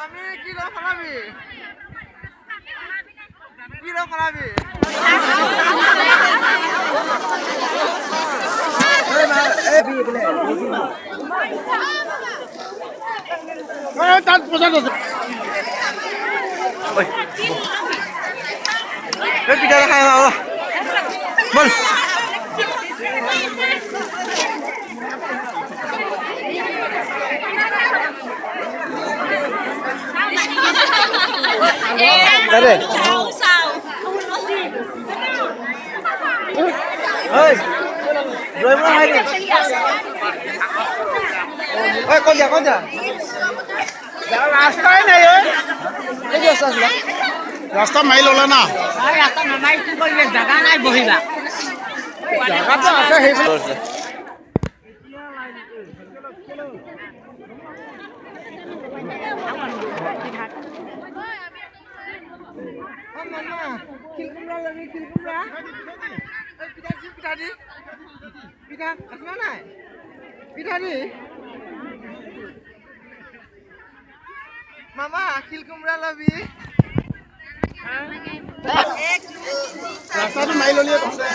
আমি কি লো খাবি কি লো খাবি তাত পচাত আছে পিঠা খাই খাও বল Tadi. Oi. Rồi mà hay đi. Oi, con ja. ৰাস্তাই নাই ঐ Cái gì sao vậy? ৰাস্তা মাৰি ল'লে না ৰাস্তা নামাৰি কি কৰিলে জাগা নাই বহিবা জাগাটো আছে সেইফালে Mama, kilkumra lagi kilkumra. Pita di. Pita, asma nai. Pita di. Mama, kilkumra lagi. ৰাস্তাটো মাৰি ল'লিয়ে কৈছে